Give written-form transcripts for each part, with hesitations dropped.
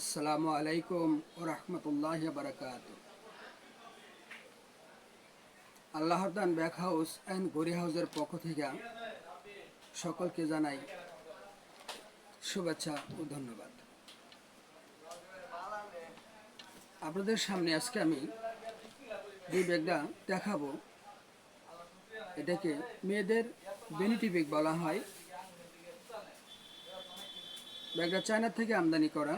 আসসালামু আলাইকুম ও রহমতুল্লাহ বারাকাত। আল্লাহর দান ব্যাক হাউস অ্যান্ড গড়ি হাউসের পক্ষ থেকে সকলকে জানাই শুভেচ্ছা ও ধন্যবাদ। আপনাদের সামনে আজকে আমি যে ব্যাগটা দেখাবো, এটাকে মেয়েদের ভ্যানিটি ব্যাগ বলা হয়। ব্যাগটা চায়না থেকে আমদানি করা।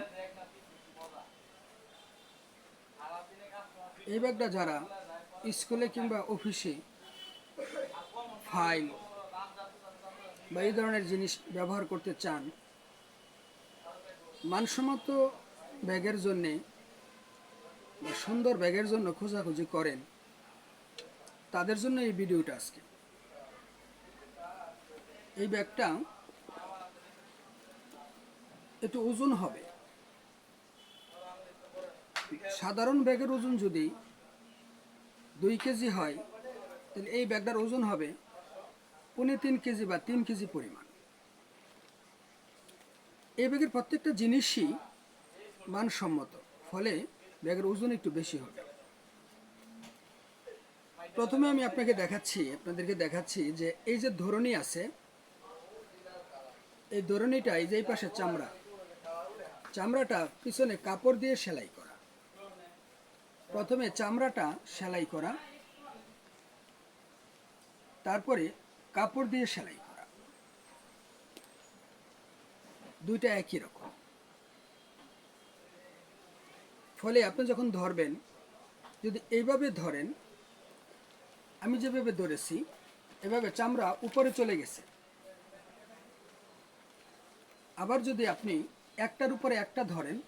এই ব্যাগটা যারা স্কুলে কিংবা অফিসে ফাইল বা এই ধরনের জিনিস ব্যবহার করতে চান, মানসম্মত ব্যাগের জন্যে বা সুন্দর ব্যাগের জন্য খোঁজাখুঁজি করেন, তাদের জন্য এই ভিডিওটা আজকে। এই ব্যাগটা একটু ওজন হবে। সাধারণ ব্যাগের ওজন যদি 2 কেজি হয়, তাহলে এই ব্যাগটার ওজন হবে 3.5 কেজি বা 3 কেজি পরিমাণ। এই ব্যাগের প্রত্যেকটা জিনিসই মানসম্মত, ফলে ব্যাগের ওজন একটু বেশি হবে। প্রথমে আমি আপনাদেরকে দেখাচ্ছি যে এই যে ধরনী আছে, এই ধরনীটা এই যে এই পাশে চামড়াটা পিছনে কাপড় দিয়ে সেলাই করা। প্রথমে চামড়াটা সেলাই করা, তারপরে কাপড় দিয়ে সেলাই করা, দুইটা একই রকম। ফলে আপনি যখন ধরবেন, যদি এইভাবে ধরেন, আমি যেভাবে ধরেছি, এভাবে চামড়া উপরে চলে গেছে। আবার যদি আপনি একটার উপরে একটা ধরেন,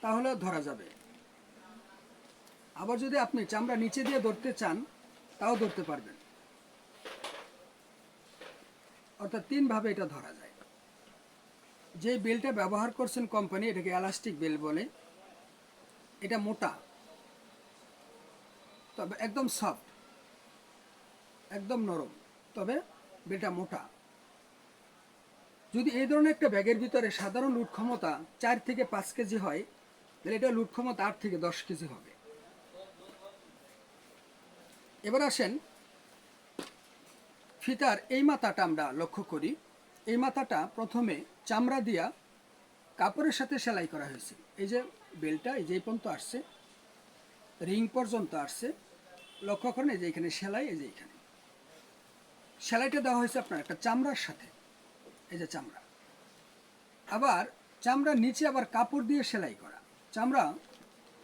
তাহলে ধরা যাবে। আবার যদি আপনি চামড়া নিচে দিয়ে ধরতে চান, তাও ধরতে পারবেন। অর্থাৎ 3 ভাবে এটা ধরা যায়। যে বেলটা ব্যবহার করছেন কোম্পানি, এটাকে এলাস্টিক বেল বলে। এটা মোটা, তবে একদম সফট, একদম নরম, তবে বেলটা মোটা। যদি এই ধরনের একটা ব্যাগের ভিতরে সাধারণ লুট ক্ষমতা 4 থেকে 5 কেজি হয়, তাহলে এটা লুট ক্ষমতা 8 থেকে 10 কেজি হবে। এবার আসেন, ফিতার এই মাথাটা আমরা লক্ষ্য করি। এই মাথাটা প্রথমে চামড়া দিয়া কাপড়ের সাথে সেলাই করা হয়েছে। এই যে বেলটা এই যে পর্যন্ত আসছে, রিং পর্যন্ত আসছে, লক্ষ্য করেন। এই যে এখানে সেলাই, এই যে এখানে সেলাইটা দেওয়া হয়েছে আপনার একটা চামড়ার সাথে। এই যে চামড়া, আবার চামড়ার নিচে আবার কাপড় দিয়ে সেলাই করা। চামড়া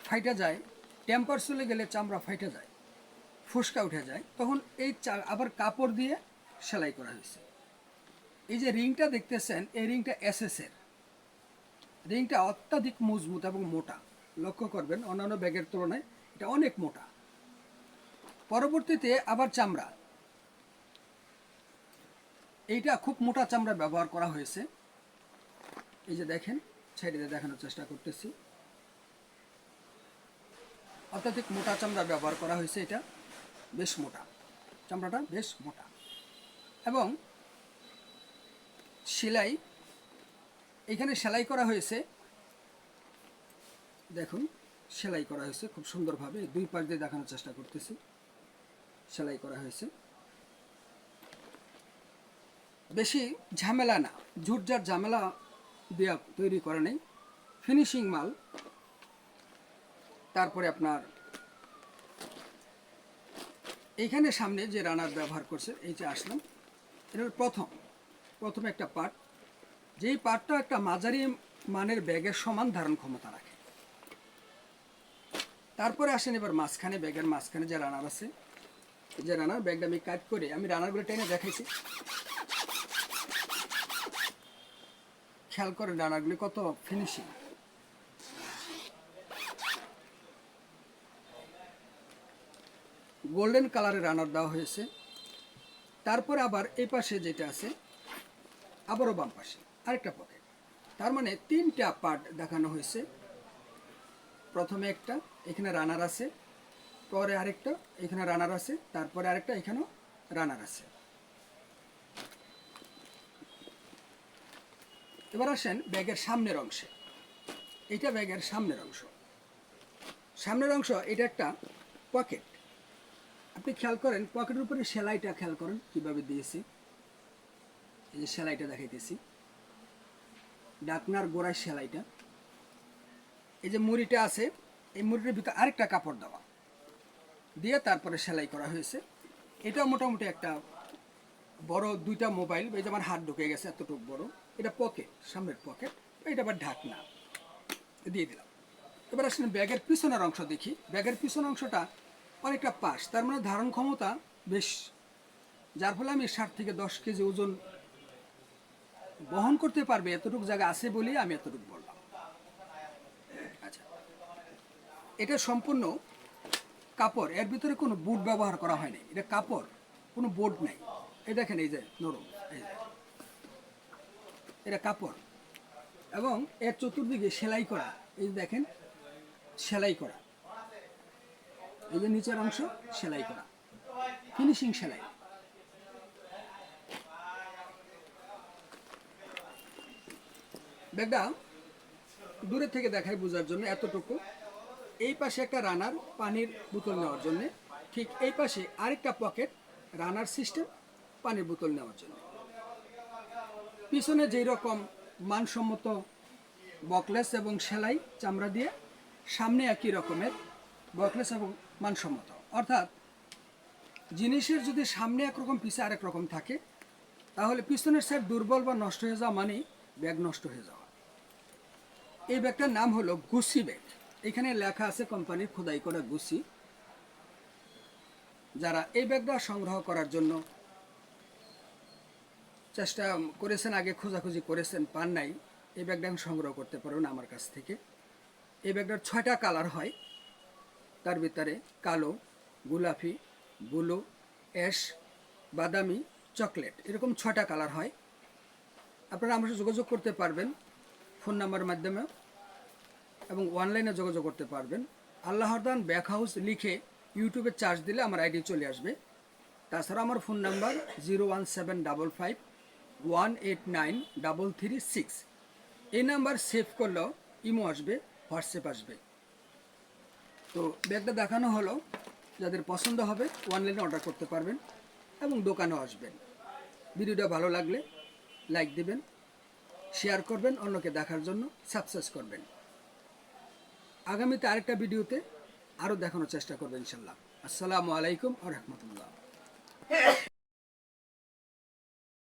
ফাইটা যায়, টেম্পার চলে গেলে চামড়া ফাইটা যায়, ফুসকা উঠে যায়, তখন এই আবার কাপড় দিয়ে সেলাই করা হয়েছে। এই যে রিংটা দেখতেছেন, এই রিংটা এসএসের। রিংটা অত্যাধিক মজবুত এবং মোটা। লক্ষ্য করবেন, অন্যান্য ব্যাগের তুলনায় এটা অনেক মোটা। পরবর্তীতে আবার চামড়া, এইটা খুব মোটা চামড়া ব্যবহার করা হয়েছে। এই যে দেখেন, সাইডে দেখানোর চেষ্টা করতেছি, অত্যাধিক মোটা চামড়া ব্যবহার করা হয়েছে। এটা বেশ মোটা, চামড়াটা বেশ মোটা। এবং সেলাই, এখানে সেলাই করা হয়েছে, দেখুন সেলাই করা হয়েছে খুব সুন্দরভাবে। 2 পাশ দিয়ে দেখানোর চেষ্টা করতেছি, সেলাই করা হয়েছে। বেশি ঝামেলা না, ঝুটঝাট ঝামেলা দেওয়া তৈরি করে নেই, ফিনিশিং মাল। তারপরে আপনার এইখানে সামনে যে রানার ব্যবহার করছে, এই যে আসলাম, এটা প্রথম একটা পার্ট, যেই পার্টটা একটা মাঝারি মানের ব্যাগের সমান ধারণ ক্ষমতা রাখে। তারপরে আসেন এবার মাঝখানে, ব্যাগের মাঝখানে যে রানার আছে, যে রানার ব্যাগটা আমি কাট করে আমি রানারগুলো টেনে দেখাইছি। খেয়াল করেন রানারগুলি কত ফিনিশিং। গোল্ডেন কালারের রানার দেওয়া হয়েছে। তারপরে আবার এই পাশে যেটা আছে, আবারও বাম পাশে আরেকটা পকেট। তার মানে 3টা পার্ট দেখানো হয়েছে। প্রথমে একটা, এখানে রানার আছে, পরে আরেকটা, এখানে রানার আছে, তারপরে আরেকটা, এখানেও রানার আছে। এবার আসেন ব্যাগের সামনের অংশে। এটা ব্যাগের সামনের অংশ। সামনের অংশ এটা একটা পকেট। আপনি খেয়াল করেন পকেটের উপরে সেলাইটা খেয়াল করেন কীভাবে দিয়েছি। এই যে সেলাইটা দেখাইতেছি, ডাকনার গোড়ায় সেলাইটা। এই যে মুড়িটা আছে, এই মুড়িটার ভিতরে আরেকটা কাপড় দেওয়া দিয়ে তারপরে সেলাই করা হয়েছে। এটা মোটামুটি একটা বড় দুইটা মোবাইল, এই যে আমার হাত ঢুকে গেছে এতটুকু বড়, এটা পকেট, সামনের পকেট। এটা আবার ঢাকনা দিয়ে দিলাম। এবার আসলে ব্যাগের পিছনের অংশ দেখি। ব্যাগের পিছনের অংশটা অনেকটা পাশ, তার মানে ধারণ ক্ষমতা বেশ, যার ফলে আমি 60 থেকে 10 কেজি ওজন বহন করতে পারবে এতটুকু জায়গা আছে বলেই আমি এতটুকু বললাম। আচ্ছা, এটা সম্পূর্ণ কাপড়, এর ভিতরে কোনো বুট ব্যবহার করা হয়নি। এটা কাপড়, কোনো বোর্ড নাই। এই দেখেন এই যে নরম, এই যে এটা কাপড় এবং এর চতুর্দিকে সেলাই করা। এই যে দেখেন সেলাই করা, এই যে নিচের অংশ সেলাই করা, ফিনিশিং সেলাই। ব্যাগটা দূরে থেকে দেখায় বোঝার জন্য এতটুকু। এই পাশে একটা রানার পানির বোতল নেওয়ার জন্য, ঠিক এই পাশে আরেকটা পকেট রানার সিস্টেম পানির বোতল নেওয়ার জন্য। পিছনে যেই রকম মানসম্মত বকলেস এবং সেলাই চামড়া দিয়ে, সামনে একই রকমের বকলেস এবং মানসম্মত। অর্থাৎ জিনিসের যদি সামনে একরকম পিছে আরেক রকম থাকে, তাহলে পিছনের সাইড দুর্বল বা নষ্ট হয়ে যাওয়া মানে ব্যাগ নষ্ট হয়ে যাওয়া। এই ব্যাগটার নাম হলো গুচি ব্যাগ। এখানে লেখা আছে কোম্পানির খোদাই করা গুচি। যারা এই ব্যাগটা সংগ্রহ করার জন্য চেষ্টা করেছেন, আগে খোঁজাখুঁজি করেছেন, পান নাই, এই ব্যাগটা সংগ্রহ করতে পারবেন আমার কাছ থেকে। এই ব্যাগটার 6টা কালার হয়, তার ভিতরে কালো, গোলাপি, ব্লু, অ্যাশ, বাদামি, চকলেট, এরকম 6টা কালার হয়। আপনারা আমার সাথে যোগাযোগ করতে পারবেন ফোন নাম্বারের মাধ্যমে এবং অনলাইনে যোগাযোগ করতে পারবেন। আল্লাহরদান ব্যাগ হাউস লিখে ইউটিউবে চার্জ দিলে আমার আইডি চলে আসবে। তাছাড়া আমার ফোন নাম্বার 01755189336। এই নাম্বার সেভ করলেও ইমো আসবে, হোয়াটসঅ্যাপ আসবে। তো ব্যাগটা দেখানো হলো, যাদের পছন্দ হবে অনলাইনে অর্ডার করতে পারবেন এবং দোকানেও আসবেন। ভিডিওটা ভালো লাগলে লাইক দিবেন, শেয়ার করবেন, অন্যকে দেখার জন্য সাবস্ক্রাইব করবেন। আগামীতে আরেকটা ভিডিওতে আরও দেখানোর চেষ্টা করবেন ইনশাল্লাহ। আসসালামু আলাইকুম ওয়া রাহমাতুল্লাহ।